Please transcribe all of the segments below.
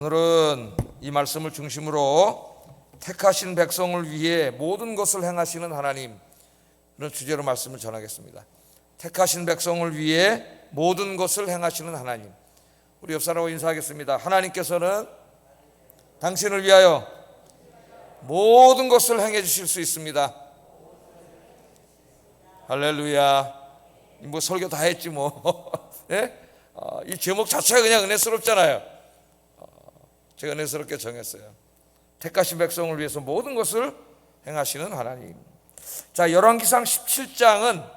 오늘은 이 말씀을 중심으로 택하신 백성을 위해 모든 것을 행하시는 하나님, 그런 주제로 말씀을 전하겠습니다. 택하신 백성을 위해 모든 것을 행하시는 하나님. 우리 옆 사람하고 인사하겠습니다. 하나님께서는 당신을 위하여 모든 것을 행해 주실 수 있습니다. 할렐루야. 뭐 설교 다 했지 뭐. 네? 이 제목 자체가 그냥 은혜스럽잖아요. 제가 은혜스럽게 정했어요. 택하신 백성을 위해서 모든 것을 행하시는 하나님. 자, 열왕기상 17장은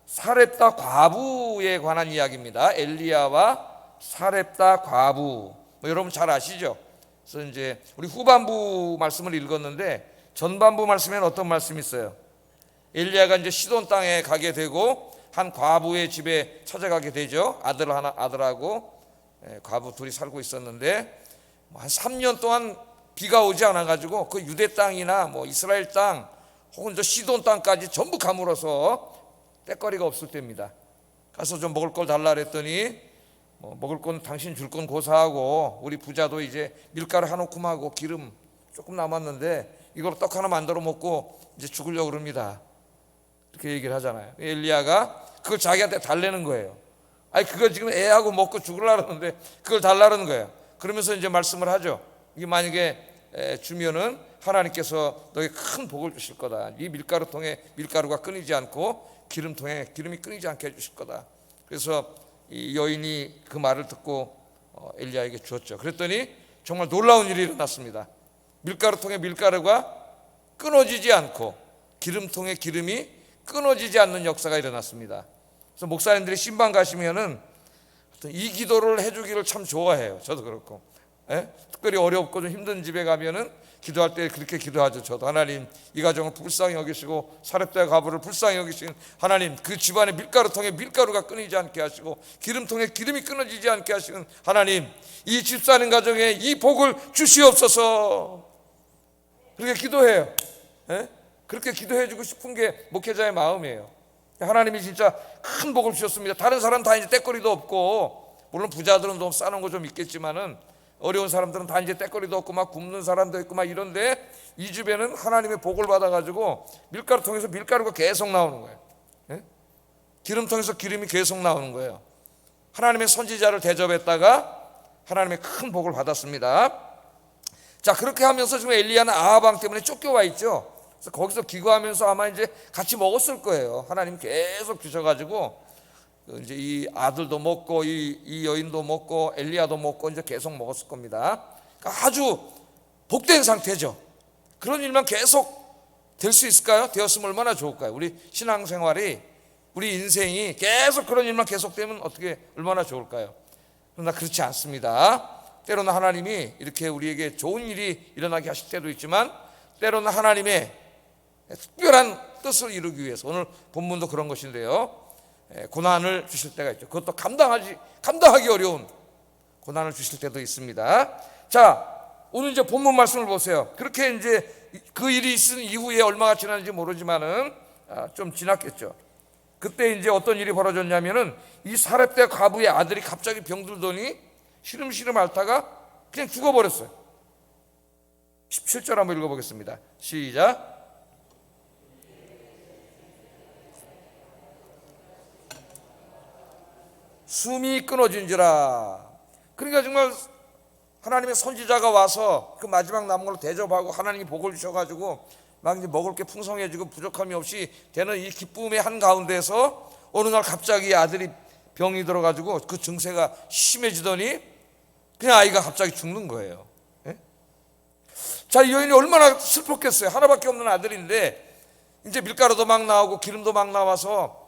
사렙다 과부에 관한 이야기입니다. 엘리야와 사렙다 과부. 여러분 잘 아시죠? 그래서 이제 우리 후반부 말씀을 읽었는데 전반부 말씀에는 어떤 말씀이 있어요? 엘리야가 이제 시돈 땅에 가게 되고 한 과부의 집에 찾아가게 되죠. 아들하고 과부 둘이 살고 있었는데 한 3년 동안 비가 오지 않아 가지고 그 유대 땅이나 뭐 이스라엘 땅 혹은 저 시돈 땅까지 전부 가물어서 때거리가 없을 때입니다. 가서 좀 먹을 걸 달라 그랬더니 먹을 건 당신 줄 건 고사하고 우리 부자도 이제 밀가루 한 움큼 하고 기름 조금 남았는데 이걸 떡 하나 만들어 먹고 이제 죽으려고 그럽니다. 이렇게 얘기를 하잖아요. 엘리야가 그걸 자기한테 달래는 거예요. 아니 그걸 지금 애하고 먹고 죽으려고 그러는데 그걸 달라는 거예요. 그러면서 이제 말씀을 하죠. 이게 만약에 주면은 하나님께서 너에게 큰 복을 주실 거다. 이 밀가루통에 밀가루가 끊이지 않고 기름통에 기름이 끊이지 않게 해주실 거다. 그래서 이 여인이 그 말을 듣고 엘리야에게 주었죠. 그랬더니 정말 놀라운 일이 일어났습니다. 밀가루통에 밀가루가 끊어지지 않고 기름통에 기름이 끊어지지 않는 역사가 일어났습니다. 그래서 목사님들이 신방 가시면은 이 기도를 해주기를 참 좋아해요. 저도 그렇고, 특별히 어렵고 좀 힘든 집에 가면은 기도할 때 그렇게 기도하죠. 저도 하나님 이 가정을 불쌍히 여기시고 사렙다 과부를 불쌍히 여기시는 하나님, 그 집안의 밀가루통에 밀가루가 끊이지 않게 하시고 기름통에 기름이 끊어지지 않게 하시는 하나님, 이 집 사는 가정에 이 복을 주시옵소서. 그렇게 기도해요. 그렇게 기도해주고 싶은 게 목회자의 마음이에요. 하나님이 진짜 큰 복을 주셨습니다. 다른 사람 다 이제 떼거리도 없고, 물론 부자들은 좀 싸놓은 거 좀 있겠지만은 어려운 사람들은 다 이제 떼거리도 없고 막 굶는 사람도 있고 막 이런데 이 집에는 하나님의 복을 받아가지고 밀가루통에서 밀가루가 계속 나오는 거예요. 기름통에서 기름이 계속 나오는 거예요. 하나님의 선지자를 대접했다가 하나님의 큰 복을 받았습니다. 자, 그렇게 하면서 지금 엘리야는 아합 왕 때문에 쫓겨와 있죠. 그래서 거기서 기거하면서 아마 이제 같이 먹었을 거예요. 하나님 계속 주셔가지고 이제 이 아들도 먹고 이 여인도 먹고 엘리야도 먹고 이제 계속 먹었을 겁니다. 그러니까 아주 복된 상태죠. 그런 일만 계속 될 수 있을까요? 되었으면 얼마나 좋을까요? 우리 신앙생활이, 우리 인생이 계속 그런 일만 계속되면 어떻게 얼마나 좋을까요? 그러나 그렇지 않습니다. 때로는 하나님이 이렇게 우리에게 좋은 일이 일어나게 하실 때도 있지만 때로는 하나님의 특별한 뜻을 이루기 위해서, 오늘 본문도 그런 것인데요, 고난을 주실 때가 있죠. 그것도 감당하기 어려운 고난을 주실 때도 있습니다. 자, 오늘 이제 본문 말씀을 보세요. 그렇게 이제 그 일이 있은 이후에 얼마가 지났는지 모르지만은 좀 지났겠죠. 그때 이제 어떤 일이 벌어졌냐면은 이 사렙다 과부의 아들이 갑자기 병들더니 시름시름 앓다가 그냥 죽어버렸어요. 17절 한번 읽어보겠습니다. 시작. 숨이 끊어진지라. 그러니까 정말 하나님의 선지자가 와서 그 마지막 남은 걸로 대접하고 하나님이 복을 주셔가지고 막 이제 먹을 게 풍성해지고 부족함이 없이 되는 이 기쁨의 한가운데서 어느 날 갑자기 아들이 병이 들어가지고 그 증세가 심해지더니 그냥 아이가 갑자기 죽는 거예요. 자, 이 여인이 얼마나 슬펐겠어요. 하나밖에 없는 아들인데 이제 밀가루도 막 나오고 기름도 막 나와서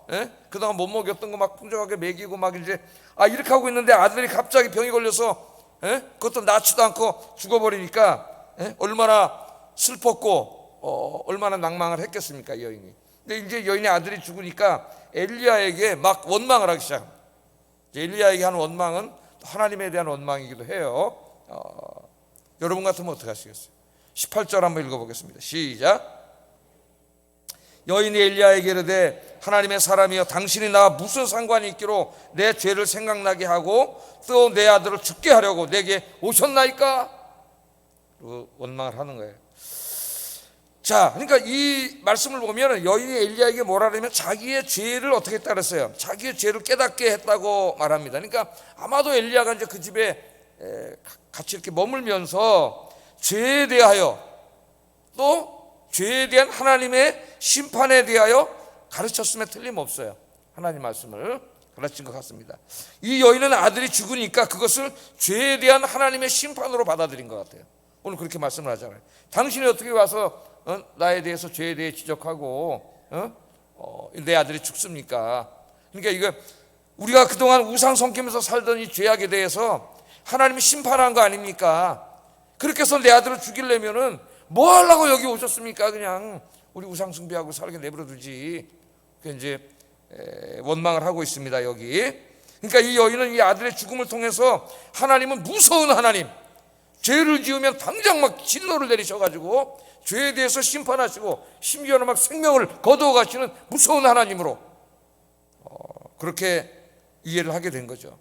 그동안 못 먹였던 거 막 풍족하게 먹이고 막 이제 이렇게 하고 있는데 아들이 갑자기 병이 걸려서 그것도 낫지도 않고 죽어버리니까 얼마나 슬펐고 얼마나 낭망을 했겠습니까, 이 여인이. 근데 이제 여인의 아들이 죽으니까 엘리야에게 막 원망을 하기 시작합니다. 엘리야에게 한 원망은 하나님에 대한 원망이기도 해요. 여러분 같으면 어떻게 하시겠어요? 18절 한번 읽어보겠습니다. 시작. 여인이 엘리야에게 이르되 하나님의 사람이여 당신이 나와 무슨 상관이 있기로 내 죄를 생각나게 하고 또 내 아들을 죽게 하려고 내게 오셨나이까? 원망을 하는 거예요. 자, 그러니까 이 말씀을 보면 여인이 엘리야에게 뭐라 그러면 자기의 죄를 어떻게 했다 그랬어요? 자기의 죄를 깨닫게 했다고 말합니다. 그러니까 아마도 엘리야가 이제 그 집에 같이 이렇게 머물면서 죄에 대하여 또 죄에 대한 하나님의 심판에 대하여 가르쳤음에 틀림없어요. 하나님 말씀을 가르친 것 같습니다. 이 여인은 아들이 죽으니까 그것을 죄에 대한 하나님의 심판으로 받아들인 것 같아요. 오늘 그렇게 말씀을 하잖아요. 당신이 어떻게 와서 나에 대해서 죄에 대해 지적하고 내 아들이 죽습니까? 그러니까 이거 우리가 그동안 우상 섬기면서 살던 이 죄악에 대해서 하나님이 심판한 거 아닙니까? 그렇게 해서 내 아들을 죽이려면은 뭐 하려고 여기 오셨습니까? 그냥 우리 우상 숭배하고 살게 내버려 두지. 그 이제 원망을 하고 있습니다, 여기. 그러니까 이 여인은 이 아들의 죽음을 통해서 하나님은 무서운 하나님, 죄를 지으면 당장 막 진노를 내리셔가지고 죄에 대해서 심판하시고 심지어는 막 생명을 거두어 가시는 무서운 하나님으로 그렇게 이해를 하게 된 거죠.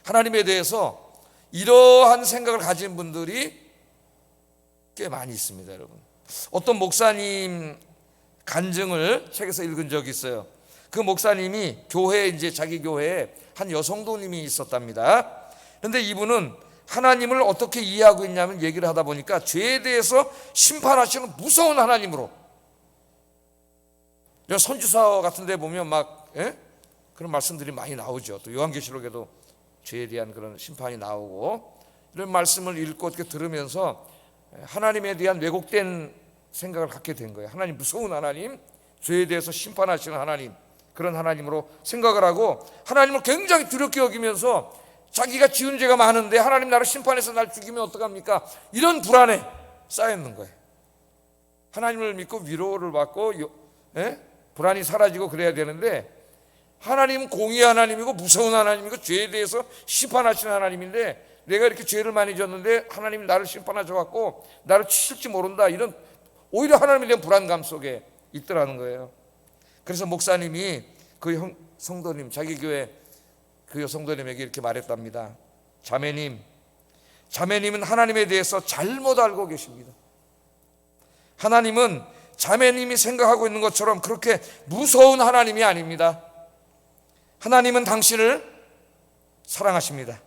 하나님에 대해서 이러한 생각을 가진 분들이 꽤 많이 있습니다, 여러분. 어떤 목사님 간증을 책에서 읽은 적이 있어요. 그 목사님이 교회에 이제 자기 교회에 한 여성도님이 있었답니다. 그런데 이분은 하나님을 어떻게 이해하고 있냐면 얘기를 하다 보니까 죄에 대해서 심판하시는 무서운 하나님으로. 선지서 같은 데 보면 막 그런 말씀들이 많이 나오죠. 또 요한계시록에도 죄에 대한 그런 심판이 나오고, 이런 말씀을 읽고 어떻게 들으면서 하나님에 대한 왜곡된 생각을 갖게 된 거예요. 하나님 무서운 하나님, 죄에 대해서 심판하시는 하나님, 그런 하나님으로 생각을 하고 하나님을 굉장히 두렵게 여기면서 자기가 지은 죄가 많은데 하나님 나를 심판해서 날 죽이면 어떡합니까? 이런 불안에 쌓였는 거예요. 하나님을 믿고 위로를 받고 불안이 사라지고 그래야 되는데, 하나님은 공의의 하나님이고 무서운 하나님이고 죄에 대해서 심판하시는 하나님인데 내가 이렇게 죄를 많이 졌는데 하나님이 나를 심판하셔갖고 나를 치실지 모른다, 이런 오히려 하나님에 대한 불안감 속에 있더라는 거예요. 그래서 목사님이 그 성도님, 자기 교회 그 여성도님에게 이렇게 말했답니다. 자매님은 하나님에 대해서 잘못 알고 계십니다. 하나님은 자매님이 생각하고 있는 것처럼 그렇게 무서운 하나님이 아닙니다. 하나님은 당신을 사랑하십니다.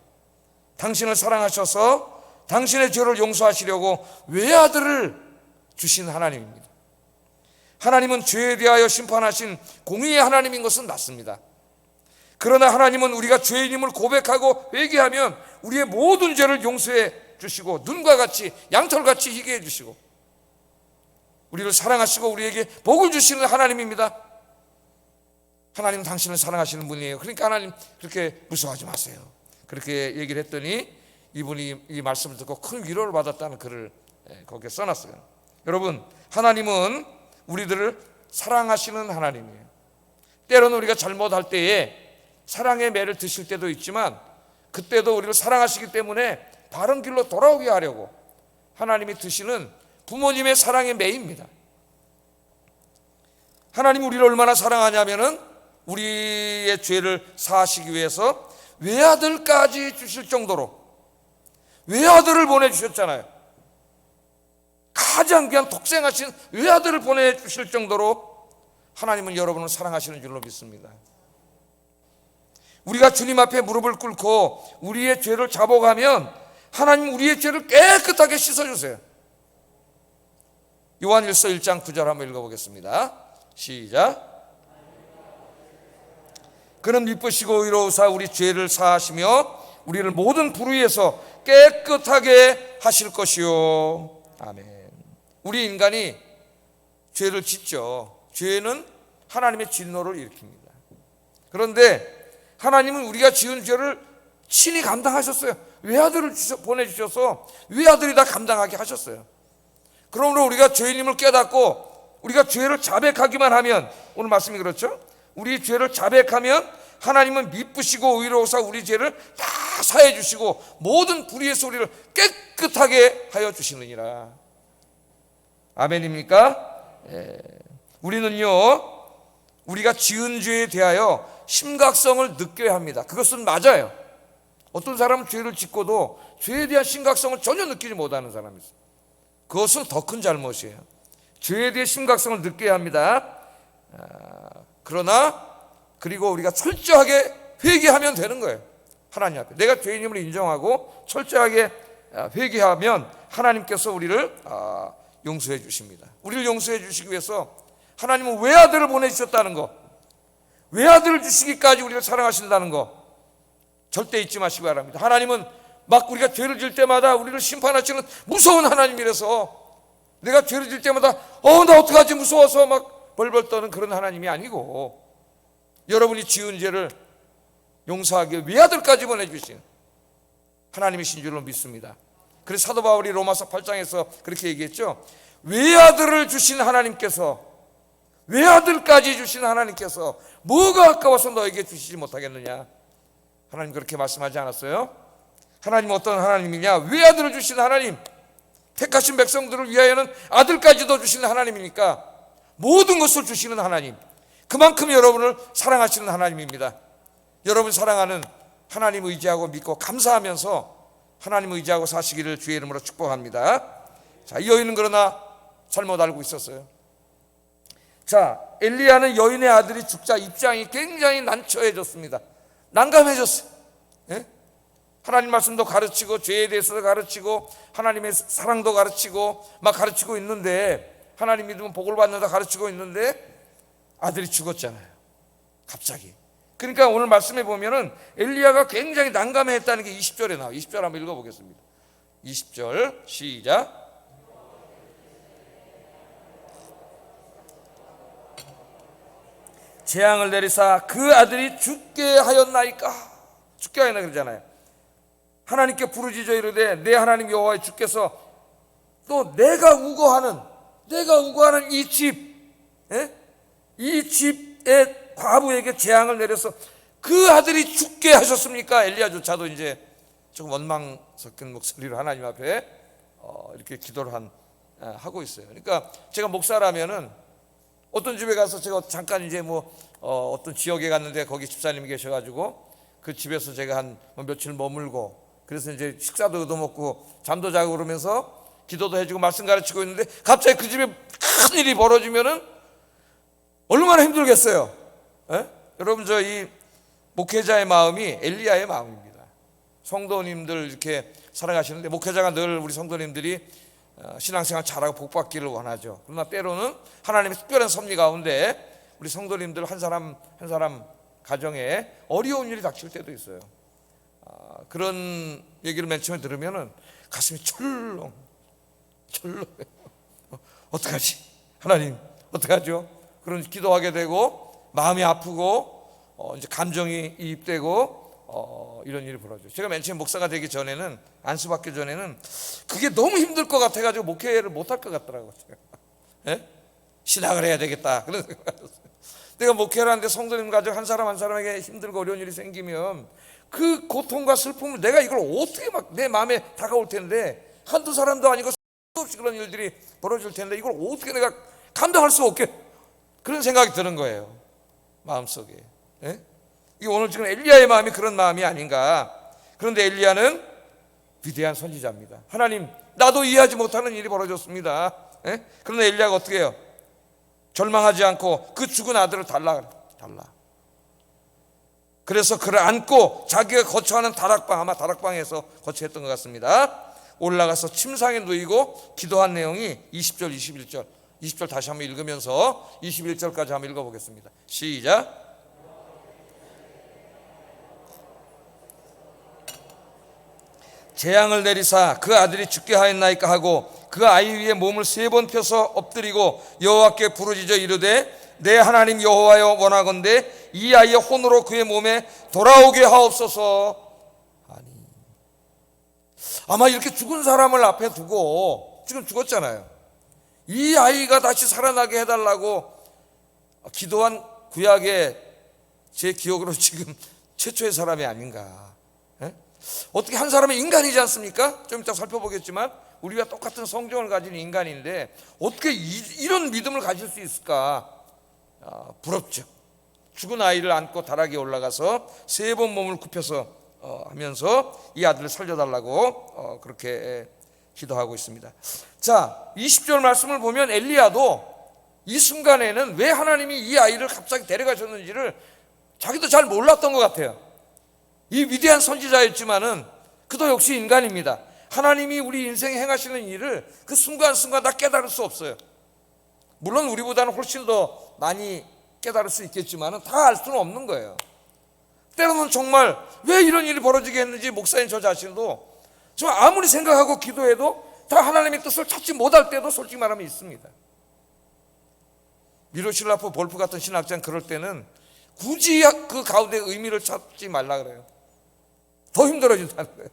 당신을 사랑하셔서 당신의 죄를 용서하시려고 외아들을 주신 하나님입니다. 하나님은 죄에 대하여 심판하신 공의의 하나님인 것은 맞습니다. 그러나 하나님은 우리가 죄인임을 고백하고 회개하면 우리의 모든 죄를 용서해 주시고 눈과 같이 양털같이 희게 해 주시고 우리를 사랑하시고 우리에게 복을 주시는 하나님입니다. 하나님은 당신을 사랑하시는 분이에요. 그러니까 하나님 그렇게 무서워하지 마세요. 그렇게 얘기를 했더니 이분이 이 말씀을 듣고 큰 위로를 받았다는 글을 거기에 써놨어요. 여러분, 하나님은 우리들을 사랑하시는 하나님이에요. 때로는 우리가 잘못할 때에 사랑의 매를 드실 때도 있지만 그때도 우리를 사랑하시기 때문에 바른 길로 돌아오게 하려고 하나님이 드시는 부모님의 사랑의 매입니다. 하나님 우리를 얼마나 사랑하냐면은 우리의 죄를 사하시기 위해서 외아들까지 주실 정도로 외아들을 보내주셨잖아요. 가장 귀한 독생하신 외아들을 보내주실 정도로 하나님은 여러분을 사랑하시는 줄로 믿습니다. 우리가 주님 앞에 무릎을 꿇고 우리의 죄를 자복하면 하나님 우리의 죄를 깨끗하게 씻어주세요. 요한일서 1장 9절 한번 읽어보겠습니다. 시작. 그는 미쁘시고 의로우사 우리 죄를 사하시며 우리를 모든 불의에서 깨끗하게 하실 것이요. 아멘. 우리 인간이 죄를 짓죠. 죄는 하나님의 진노를 일으킵니다. 그런데 하나님은 우리가 지은 죄를 친히 감당하셨어요. 외아들을 보내주셔서 외아들이 다 감당하게 하셨어요. 그러므로 우리가 죄인임을 깨닫고 우리가 죄를 자백하기만 하면, 오늘 말씀이 그렇죠? 우리 죄를 자백하면 하나님은 미쁘시고 의로우사 우리 죄를 다 사해 주시고 모든 불의에서 우리를 깨끗하게 하여 주시느니라. 아멘입니까? 우리는요, 우리가 지은 죄에 대하여 심각성을 느껴야 합니다. 그것은 맞아요. 어떤 사람은 죄를 짓고도 죄에 대한 심각성을 전혀 느끼지 못하는 사람이 있어요. 그것은 더 큰 잘못이에요. 죄에 대해 심각성을 느껴야 합니다. 그러나 그리고 우리가 철저하게 회개하면 되는 거예요. 하나님 앞에 내가 죄인임을 인정하고 철저하게 회개하면 하나님께서 우리를 용서해 주십니다. 우리를 용서해 주시기 위해서 하나님은 외아들을 보내주셨다는 거, 외아들을 주시기까지 우리를 사랑하신다는 거 절대 잊지 마시기 바랍니다. 하나님은 막 우리가 죄를 질 때마다 우리를 심판하시는 무서운 하나님이라서, 내가 죄를 질 때마다 나 어떡하지 무서워서 막 벌벌 떠는 그런 하나님이 아니고, 여러분이 지은 죄를 용서하기 위해 외아들까지 보내주신 하나님이신 줄로 믿습니다. 그래서 사도 바울이 로마서 8장에서 그렇게 얘기했죠. 외아들을 주신 하나님께서, 외아들까지 주신 하나님께서 뭐가 아까워서 너에게 주시지 못하겠느냐. 하나님 그렇게 말씀하지 않았어요? 하나님 어떤 하나님이냐? 외아들을 주신 하나님, 택하신 백성들을 위하여는 아들까지도 주시는 하나님이니까 모든 것을 주시는 하나님, 그만큼 여러분을 사랑하시는 하나님입니다. 여러분 사랑하는 하나님 의지하고 믿고 감사하면서 하나님 의지하고 사시기를 주의 이름으로 축복합니다. 자, 이 여인은 그러나 잘못 알고 있었어요. 자, 엘리야는 여인의 아들이 죽자 입장이 굉장히 난처해졌습니다. 난감해졌어요. 예? 하나님 말씀도 가르치고 죄에 대해서도 가르치고 하나님의 사랑도 가르치고 막 가르치고 있는데, 하나님 믿으면 복을 받는다 가르치고 있는데 아들이 죽었잖아요, 갑자기. 그러니까 오늘 말씀해 보면은 엘리야가 굉장히 난감해했다는 게 20절에 나와요. 20절 한번 읽어보겠습니다. 20절 시작. 재앙을 내리사 그 아들이 죽게 하였나이까. 죽게 하였나 그러잖아요. 하나님께 부르짖어 이르되 내 하나님 여호와의 주께서 또 내가 우거하는 이 집, 이 집의 과부에게 재앙을 내려서 그 아들이 죽게 하셨습니까? 엘리야조차도 이제 조금 원망 섞인 목소리로 하나님 앞에 이렇게 기도를 하고 있어요. 그러니까 제가 목사라면은 어떤 집에 가서 제가 잠깐 이제 어떤 지역에 갔는데 거기 집사님이 계셔가지고 그 집에서 제가 한 며칠 머물고, 그래서 이제 식사도 얻어먹고 잠도 자고 그러면서 기도도 해주고 말씀 가르치고 있는데 갑자기 그 집에 큰 일이 벌어지면은 얼마나 힘들겠어요. 여러분, 저 이 목회자의 마음이 엘리야의 마음입니다. 성도님들 이렇게 살아가시는데 목회자가 늘 우리 성도님들이 신앙생활 잘하고 복받기를 원하죠. 그러나 때로는 하나님의 특별한 섭리 가운데 우리 성도님들 한 사람 한 사람 가정에 어려운 일이 닥칠 때도 있어요. 그런 얘기를 맨 처음에 들으면은 가슴이 철렁해요. 어떡하지? 하나님 어떡하죠? 그런 기도하게 되고 마음이 아프고 이제 감정이 이입되고 이런 일이 벌어져요. 제가 맨 처음 목사가 되기 전에는, 안수받기 전에는 그게 너무 힘들 것 같아가지고 목회를 못할 것 같더라고요. 신학을 해야 되겠다 그런 생각이었어요. 내가 목회를 하는데 성도님 가족 한 사람 한 사람에게 힘들고 어려운 일이 생기면 그 고통과 슬픔을 내가 이걸 어떻게 막 내 마음에 다가올 텐데, 한두 사람도 아니고 수없이 그런 일들이 벌어질 텐데 이걸 어떻게 내가 감당할 수 없게, 그런 생각이 드는 거예요, 마음속에. 이게 오늘 지금 엘리야의 마음이 그런 마음이 아닌가. 그런데 엘리야는 위대한 선지자입니다. 하나님, 나도 이해하지 못하는 일이 벌어졌습니다. 그런데 엘리야가 어떻게 해요? 절망하지 않고 그 죽은 아들을 달라. 그래서 그를 안고 자기가 거처하는 다락방, 아마 다락방에서 거처했던 것 같습니다. 올라가서 침상에 누이고 기도한 내용이 20절 21절. 20절 다시 한번 읽으면서 21절까지 한번 읽어보겠습니다. 시작. 재앙을 내리사 그 아들이 죽게 하였나이까 하고 그 아이 위에 몸을 3번 펴서 엎드리고 여호와께 부르짖어 이르되 내 하나님 여호와여 원하건대 이 아이의 혼으로 그의 몸에 돌아오게 하옵소서. 아니, 아마 이렇게 죽은 사람을 앞에 두고, 지금 죽었잖아요, 이 아이가 다시 살아나게 해달라고 기도한 구약의 제 기억으로 지금 최초의 사람이 아닌가. 어떻게 한 사람은 인간이지 않습니까? 좀 이따 살펴보겠지만 우리가 똑같은 성정을 가진 인간인데 어떻게 이런 믿음을 가질 수 있을까? 부럽죠. 죽은 아이를 안고 다락에 올라가서 3번 몸을 굽혀서 하면서 이 아들을 살려달라고 그렇게 기도하고 있습니다. 자, 20절 말씀을 보면 엘리야도 이 순간에는 왜 하나님이 이 아이를 갑자기 데려가셨는지를 자기도 잘 몰랐던 것 같아요. 이 위대한 선지자였지만은 그도 역시 인간입니다. 하나님이 우리 인생에 행하시는 일을 그 순간순간 다 깨달을 수 없어요. 물론 우리보다는 훨씬 더 많이 깨달을 수 있겠지만은 다 알 수는 없는 거예요. 때로는 정말 왜 이런 일이 벌어지게 했는지 목사인 저 자신도 정말 아무리 생각하고 기도해도 다 하나님의 뜻을 찾지 못할 때도 솔직히 말하면 있습니다. 미로실라프 볼프 같은 신학자는 그럴 때는 굳이 그 가운데 의미를 찾지 말라 그래요. 더 힘들어진다는 거예요.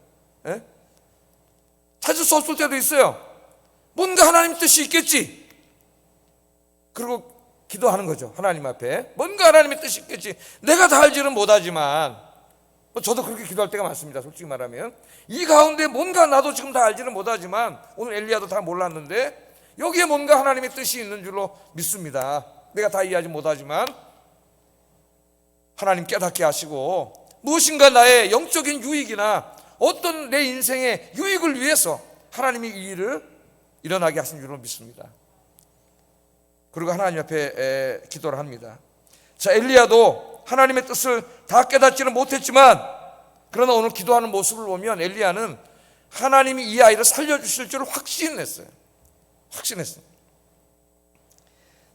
예? 찾을 수 없을 때도 있어요. 뭔가 하나님 뜻이 있겠지. 그리고 기도하는 거죠. 하나님 앞에 뭔가 하나님의 뜻이 있겠지. 내가 다 알지는 못하지만 저도 그렇게 기도할 때가 많습니다. 솔직히 말하면 이 가운데 뭔가 나도 지금 다 알지는 못하지만 오늘 엘리야도 다 몰랐는데 여기에 뭔가 하나님의 뜻이 있는 줄로 믿습니다. 내가 다 이해하지 못하지만 하나님 깨닫게 하시고 무엇인가 나의 영적인 유익이나 어떤 내 인생의 유익을 위해서 하나님이 이 일을 일어나게 하신 줄로 믿습니다. 그리고 하나님 앞에 기도를 합니다. 자, 엘리야도 하나님의 뜻을 다 깨닫지는 못했지만 그러나 오늘 기도하는 모습을 보면 엘리야는 하나님이 이 아이를 살려주실 줄 확신했어요.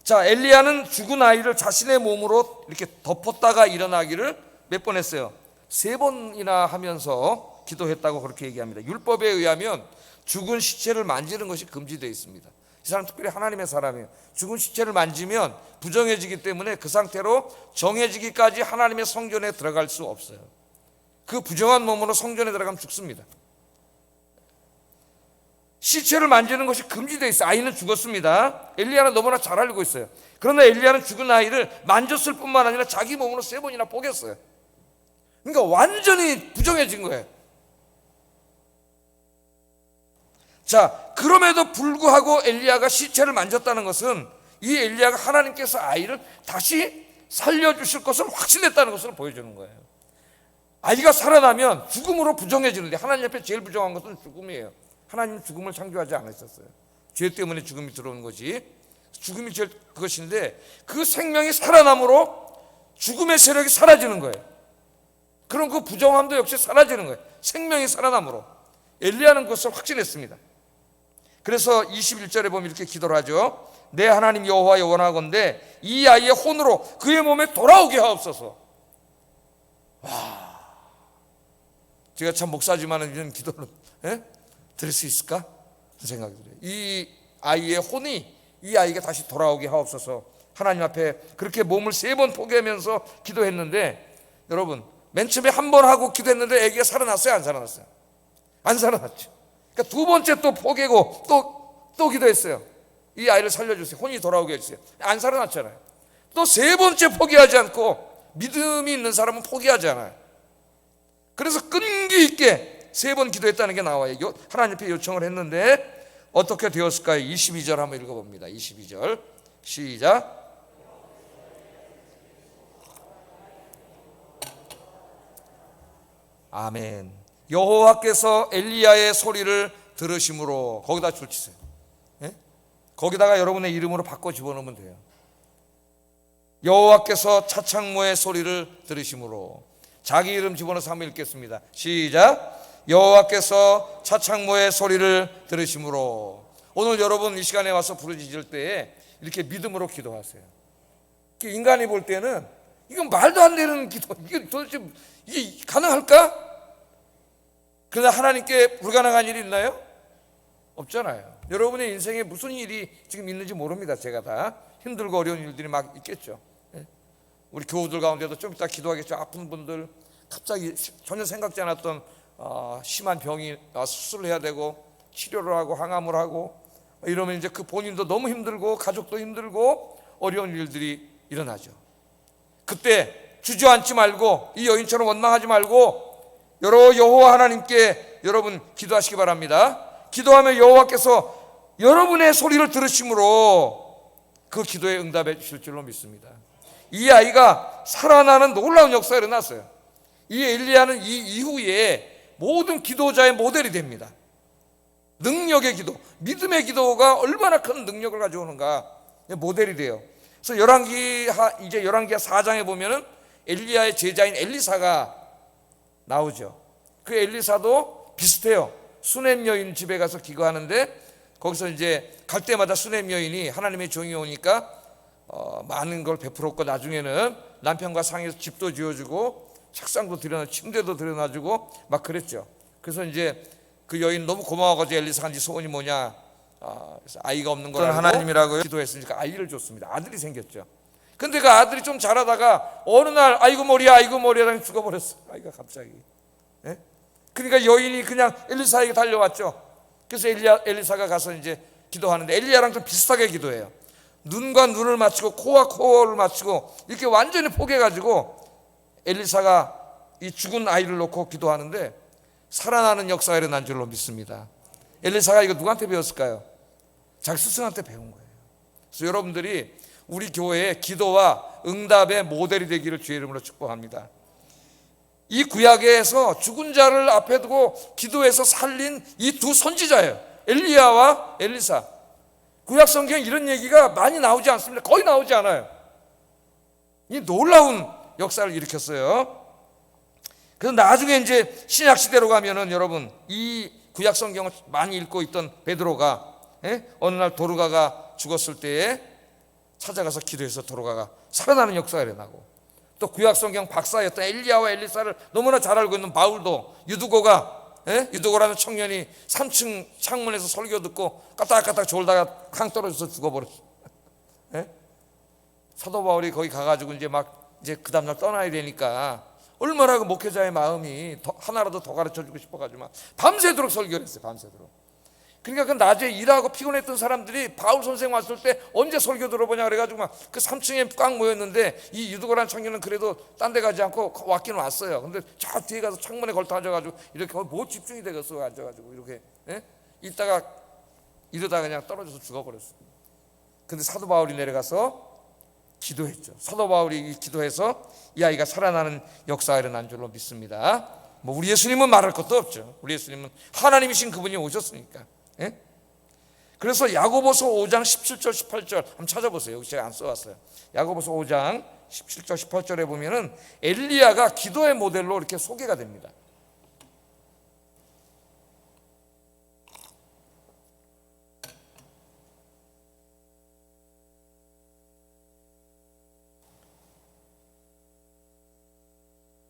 자, 엘리야는 죽은 아이를 자신의 몸으로 이렇게 덮었다가 일어나기를 몇 번 했어요? 3번이나 하면서 기도했다고 그렇게 얘기합니다. 율법에 의하면 죽은 시체를 만지는 것이 금지되어 있습니다. 이 사람 특별히 하나님의 사람이에요. 죽은 시체를 만지면 부정해지기 때문에 그 상태로 정해지기까지 하나님의 성전에 들어갈 수 없어요. 그 부정한 몸으로 성전에 들어가면 죽습니다. 시체를 만지는 것이 금지되어 있어요. 아이는 죽었습니다. 엘리야는 너무나 잘 알고 있어요. 그러나 엘리야는 죽은 아이를 만졌을 뿐만 아니라 자기 몸으로 3번이나 뽀겼어요. 그러니까 완전히 부정해진 거예요. 자, 그럼에도 불구하고 엘리야가 시체를 만졌다는 것은 이 엘리야가 하나님께서 아이를 다시 살려주실 것을 확신했다는 것을 보여주는 거예요. 아이가 살아나면 죽음으로 부정해지는데 하나님 앞에 제일 부정한 것은 죽음이에요. 하나님은 죽음을 창조하지 않으셨어요. 죄 때문에 죽음이 들어오는 거지. 죽음이 제일 그것인데 그 생명이 살아남으로 죽음의 세력이 사라지는 거예요. 그럼 그 부정함도 역시 사라지는 거예요. 생명이 살아남으로. 엘리야는 그것을 확신했습니다. 그래서 21절에 보면 이렇게 기도를 하죠. 내 하나님 여호와여 원하건대 이 아이의 혼으로 그의 몸에 돌아오게 하옵소서. 와, 제가 참 목사지만 이런 기도를 드릴 수 있을까? 생각이 들어요. 이 아이의 혼이 이 아이가 다시 돌아오게 하옵소서. 하나님 앞에 그렇게 몸을 3번 포기하면서 기도했는데 여러분 맨 처음에 1번 하고 기도했는데 아기가 살아났어요? 안 살아났어요? 안 살아났죠. 그러니까 2번째 또 포기고 또 기도했어요. 이 아이를 살려주세요. 혼이 돌아오게 해주세요. 안 살아났잖아요. 또 3번째 포기하지 않고 믿음이 있는 사람은 포기하지 않아요. 그래서 끈기 있게 3번 기도했다는 게 나와요. 하나님 앞에 요청을 했는데 어떻게 되었을까요? 22절 한번 읽어봅니다. 22절 시작. 아멘. 여호와께서 엘리야의 소리를 들으심으로 거기다 줄 치세요. 예? 거기다가 여러분의 이름으로 바꿔 집어넣으면 돼요. 여호와께서 차창모의 소리를 들으심으로. 자기 이름 집어넣어서 한번 읽겠습니다. 시작. 여호와께서 차창모의 소리를 들으심으로. 오늘 여러분 이 시간에 와서 부르짖을 때에 이렇게 믿음으로 기도하세요. 인간이 볼 때는 이건 말도 안 되는 기도, 이게 도대체 이게 가능할까? 그러나 하나님께 불가능한 일이 있나요? 없잖아요. 여러분의 인생에 무슨 일이 지금 있는지 모릅니다. 제가 다 힘들고 어려운 일들이 막 있겠죠. 우리 교우들 가운데도 좀 이따 기도하겠죠. 아픈 분들, 갑자기 전혀 생각지 않았던 심한 병이 수술을 해야 되고 치료를 하고 항암을 하고 이러면 이제 그 본인도 너무 힘들고 가족도 힘들고 어려운 일들이 일어나죠. 그때 주저앉지 말고 이 여인처럼 원망하지 말고 여호와 하나님께 여러분 기도하시기 바랍니다. 기도하면 여호와께서 여러분의 소리를 들으심으로 그 기도에 응답해 주실 줄로 믿습니다. 이 아이가 살아나는 놀라운 역사가 일어났어요. 이 엘리야는 이 이후에 모든 기도자의 모델이 됩니다. 능력의 기도, 믿음의 기도가 얼마나 큰 능력을 가져오는가 모델이 돼요. 그래서 열왕기하 4장에 보면은 엘리야의 제자인 엘리사가 나오죠. 그 엘리사도 비슷해요. 수넴 여인 집에 가서 기거하는데 거기서 이제 갈 때마다 수넴 여인이 하나님의 종이 오니까 많은 걸 베풀었고, 나중에는 남편과 상해서 집도 지어주고 책상도 들여놔, 침대도 들여놔주고 막 그랬죠. 그래서 이제 그 여인 너무 고마워가지고 엘리사가 이제 소원이 뭐냐, 그래서 아이가 없는 걸 알고 하나님이라고 기도했으니까 아이를 줬습니다. 아들이 생겼죠. 근데 그 아들이 좀 자라다가 어느 날 아이고 머리야 하다 죽어버렸어. 아이가 갑자기. 예? 그러니까 여인이 그냥 엘리사에게 달려왔죠. 그래서 엘리사가 가서 이제 기도하는데 엘리야랑 좀 비슷하게 기도해요. 눈과 눈을 맞추고 코와 코를 맞추고 이렇게 완전히 포개가지고 엘리사가 이 죽은 아이를 놓고 기도하는데 살아나는 역사가 일어난 줄로 믿습니다. 엘리사가 이거 누구한테 배웠을까요? 자기 스승한테 배운 거예요. 그래서 여러분들이 우리 교회의 기도와 응답의 모델이 되기를 주의 이름으로 축복합니다. 이 구약에서 죽은 자를 앞에 두고 기도해서 살린 이 두 선지자예요. 엘리야와 엘리사. 구약 성경에 이런 얘기가 많이 나오지 않습니다. 거의 나오지 않아요. 이 놀라운 역사를 일으켰어요. 그래서 나중에 이제 신약 시대로 가면은 여러분, 이 구약 성경을 많이 읽고 있던 베드로가 어느 날 도르가가 죽었을 때에 찾아가서 기도해서 도르가가 살아나는 역사가 일어나고, 또 구약 성경 박사였던 엘리야와 엘리사를 너무나 잘 알고 있는 바울도 유두고라는 청년이 3층 창문에서 설교 듣고 까딱까딱 졸다가 탕 떨어져서 죽어버렸어. 사도 바울이 거기 가가지고 이제 그 다음날 떠나야 되니까 얼마나 그 목회자의 마음이 하나라도 더 가르쳐주고 싶어가지고 막 밤새도록 설교를 했어요. 밤새도록. 그러니까 그 낮에 일하고 피곤했던 사람들이 바울 선생 왔을 때 언제 설교 들어보냐 그래가지고 막 그 3층에 꽉 모였는데 이 유두고라는 청년은 그래도 딴 데 가지 않고 왔기는 왔어요. 근데 저 뒤에 가서 창문에 걸터 앉아가지고 이렇게 뭐 집중이 되겠어 앉아가지고 이렇게 있다가 이러다가 그냥 떨어져서 죽어버렸어요. 근데 사도 바울이 내려가서 기도했죠. 사도 바울이 기도해서 이 아이가 살아나는 역사가 일어난 줄로 믿습니다. 뭐 우리 예수님은 말할 것도 없죠. 우리 예수님은 하나님이신 그분이 오셨으니까. 그래서 야고보서 5장 17절 18절 한번 찾아보세요. 여기 제가 안 써왔어요. 야고보서 5장 17절 18절에 보면은 엘리야가 기도의 모델로 이렇게 소개가 됩니다.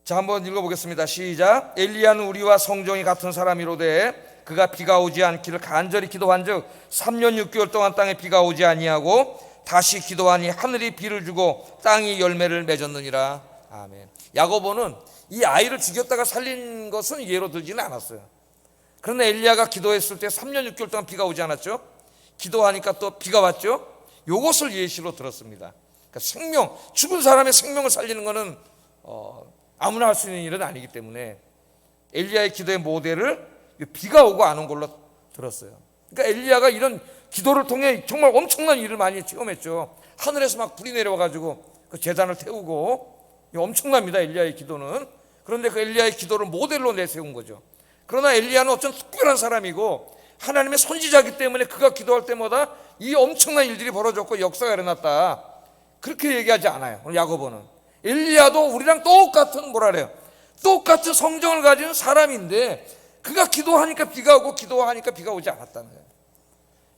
자, 한번 읽어보겠습니다. 시작. 엘리야는 우리와 성정이 같은 사람이로되 그가 비가 오지 않기를 간절히 기도한즉 3년 6개월 동안 땅에 비가 오지 아니하고 다시 기도하니 하늘이 비를 주고 땅이 열매를 맺었느니라. 아멘. 야고보는 이 아이를 죽였다가 살린 것은 예로 들지는 않았어요. 그런데 엘리야가 기도했을 때 3년 6개월 동안 비가 오지 않았죠. 기도하니까 또 비가 왔죠. 이것을 예시로 들었습니다. 그러니까 죽은 사람의 생명을 살리는 것은 아무나 할 수 있는 일은 아니기 때문에 엘리야의 기도의 모델을 비가 오고 안 온 걸로 들었어요. 그러니까 엘리야가 이런 기도를 통해 정말 엄청난 일을 많이 체험했죠. 하늘에서 막 불이 내려와가지고 그 제단을 태우고, 엄청납니다 엘리야의 기도는. 그런데 그 엘리야의 기도를 모델로 내세운 거죠. 그러나 엘리야는 어떤 특별한 사람이고 하나님의 선지자이기 때문에 그가 기도할 때마다 이 엄청난 일들이 벌어졌고 역사가 일어났다, 그렇게 얘기하지 않아요. 야고보는 엘리야도 우리랑 똑같은 똑같은 성정을 가진 사람인데 그가 기도하니까 비가 오고 기도하니까 비가 오지 않았다는 거예요.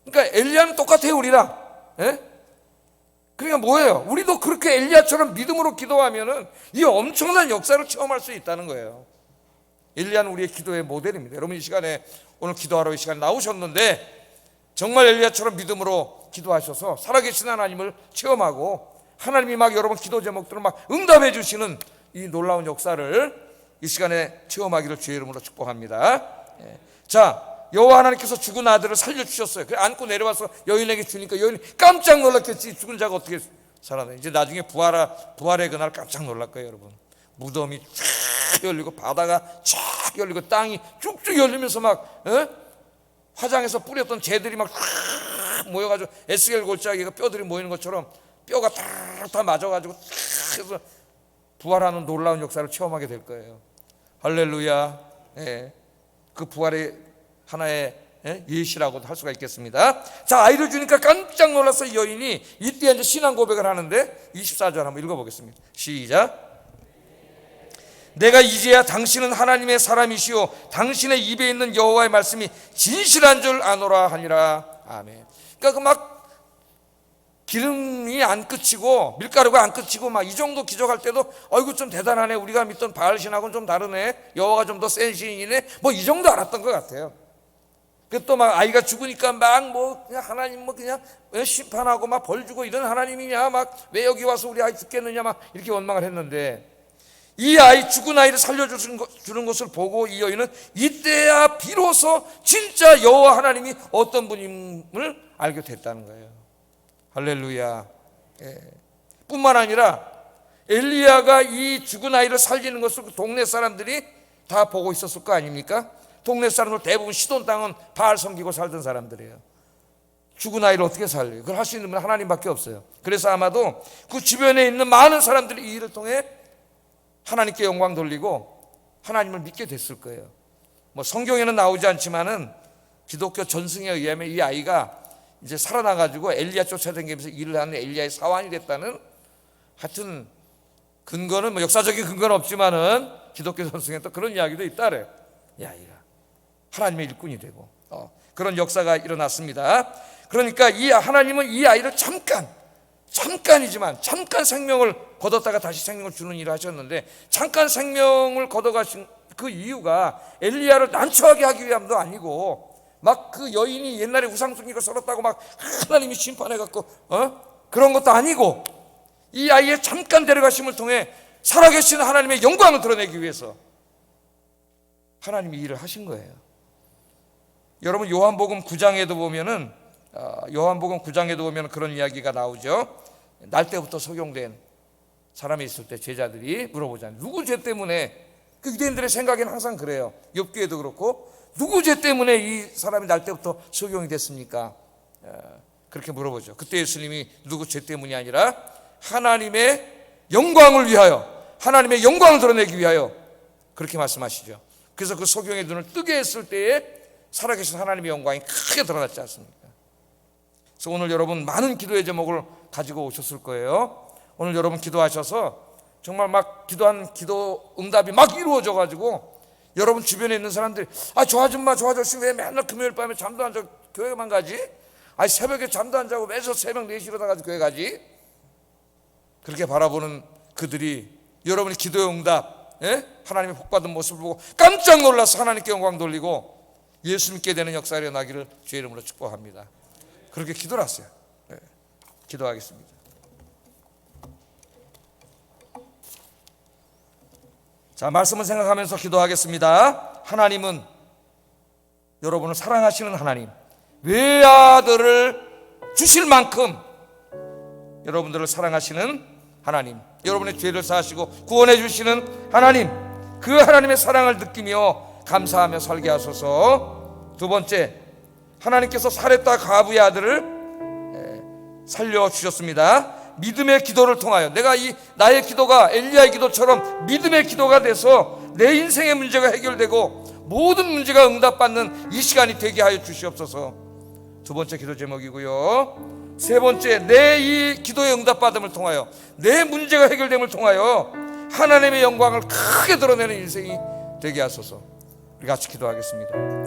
그러니까 엘리야는 똑같아요 우리랑. 그러니까 뭐예요? 우리도 그렇게 엘리야처럼 믿음으로 기도하면은 이 엄청난 역사를 체험할 수 있다는 거예요. 엘리야는 우리의 기도의 모델입니다. 여러분 이 시간에 오늘 기도하러 이 시간에 나오셨는데 정말 엘리야처럼 믿음으로 기도하셔서 살아계신 하나님을 체험하고 하나님이 막 여러분 기도 제목들을 막 응답해 주시는 이 놀라운 역사를 이 시간에 체험하기를 주의 이름으로 축복합니다. 자, 여호와 하나님께서 죽은 아들을 살려주셨어요. 그래 안고 내려와서 여인에게 주니까 여인이 깜짝 놀랐겠지. 죽은 자가 어떻게 살아나. 이제 나중에 부활의 그날 깜짝 놀랄 거예요 여러분. 무덤이 쫙 열리고 바다가 쫙 열리고 땅이 쭉쭉 열리면서 막 화장해서 뿌렸던 재들이 막 쫙 모여가지고 에스겔 골짜기가 뼈들이 모이는 것처럼 뼈가 다 맞아가지고 쫙 해서 부활하는 놀라운 역사를 체험하게 될 거예요. 할렐루야. 그 부활의 하나의 예시라고도 할 수가 있겠습니다. 자, 아이를 주니까 깜짝 놀라서 이 여인이 이때 이제 신앙 고백을 하는데 24절 한번 읽어보겠습니다. 시작. 내가 이제야 당신은 하나님의 사람이시오 당신의 입에 있는 여호와의 말씀이 진실한 줄 아노라 하니라. 아멘. 그러니까 그 막 기름이 안 끝이고 밀가루가 안 끝이고 막 이 정도 기적할 때도 어이구 좀 대단하네, 우리가 믿던 바알 신하고는 좀 다르네, 여호와가 좀 더 센 신이네, 뭐 이 정도 알았던 것 같아요. 그 또 막 아이가 죽으니까 막 뭐 그냥 하나님 뭐 그냥 왜 심판하고 막 벌 주고 이런 하나님이냐, 막 왜 여기 와서 우리 아이 죽겠느냐, 막 이렇게 원망을 했는데 이 아이, 죽은 아이를 살려주는 것을 보고 이 여인은 이때야 비로소 진짜 여호와 하나님이 어떤 분임을 알게 됐다는 거예요. 할렐루야. 뿐만 아니라 엘리야가 이 죽은 아이를 살리는 것을 동네 사람들이 다 보고 있었을 거 아닙니까? 동네 사람들 대부분 시돈 땅은 바알 섬기고 살던 사람들이에요. 죽은 아이를 어떻게 살려요? 그걸 할 수 있는 분은 하나님밖에 없어요. 그래서 아마도 그 주변에 있는 많은 사람들이 이 일을 통해 하나님께 영광 돌리고 하나님을 믿게 됐을 거예요. 뭐 성경에는 나오지 않지만은 기독교 전승에 의하면 이 아이가 이제 살아나가지고 엘리야 쫓아다니면서 일을 하는 엘리야의 사환이 됐다는, 하여튼 근거는 뭐 역사적인 근거는 없지만은 기독교 전승에 또 그런 이야기도 있다래요. 이 아이가 하나님의 일꾼이 되고 그런 역사가 일어났습니다. 그러니까 이 하나님은 이 아이를 잠깐이지만 잠깐 생명을 거뒀다가 다시 생명을 주는 일을 하셨는데, 잠깐 생명을 거둬가신 그 이유가 엘리야를 난처하게 하기 위함도 아니고, 막 그 여인이 옛날에 우상 숭배가 썰었다고 막 하나님이 심판해갖고 그런 것도 아니고, 이 아이의 잠깐 데려가심을 통해 살아계신 하나님의 영광을 드러내기 위해서 하나님이 일을 하신 거예요. 여러분 요한복음 9장에도 보면은 그런 이야기가 나오죠. 날 때부터 속용된 사람이 있을 때 제자들이 물어보잖아요. 누구 죄 때문에? 그 유대인들의 생각에는 항상 그래요. 욥기에도 그렇고, 누구 죄 때문에 이 사람이 날 때부터 속용이 됐습니까? 그렇게 물어보죠. 그때 예수님이 누구 죄 때문이 아니라 하나님의 영광을 위하여, 하나님의 영광을 드러내기 위하여 그렇게 말씀하시죠. 그래서 그 속용의 눈을 뜨게 했을 때에 살아계신 하나님의 영광이 크게 드러났지 않습니까? 그래서 오늘 여러분 많은 기도의 제목을 가지고 오셨을 거예요. 오늘 여러분 기도하셔서 정말 막 기도한 기도 응답이 막 이루어져 가지고 여러분 주변에 있는 사람들이 저 아줌마 저 아저씨 왜 맨날 금요일 밤에 잠도 안 자고 교회만 가지? 새벽에 잠도 안 자고 매서 새벽 4시로 나가지고 교회 가지? 그렇게 바라보는 그들이 여러분의 기도의 응답, 하나님의 복받은 모습을 보고 깜짝 놀라서 하나님께 영광 돌리고 예수 믿게 되는 역사가 일어나기를 주의 이름으로 축복합니다. 그렇게 기도를 하세요. 기도하겠습니다. 자, 말씀을 생각하면서 기도하겠습니다. 하나님은 여러분을 사랑하시는 하나님, 외아들을 주실 만큼 여러분들을 사랑하시는 하나님, 여러분의 죄를 사하시고 구원해 주시는 하나님, 그 하나님의 사랑을 느끼며 감사하며 살게 하소서. 두 번째, 하나님께서 사렙다 과부의 아들을 살려주셨습니다. 믿음의 기도를 통하여 나의 기도가 엘리야의 기도처럼 믿음의 기도가 돼서 내 인생의 문제가 해결되고 모든 문제가 응답받는 이 시간이 되게 하여 주시옵소서. 두 번째 기도 제목이고요. 세 번째, 내 이 기도의 응답받음을 통하여 내 문제가 해결됨을 통하여 하나님의 영광을 크게 드러내는 인생이 되게 하소서. 우리 같이 기도하겠습니다.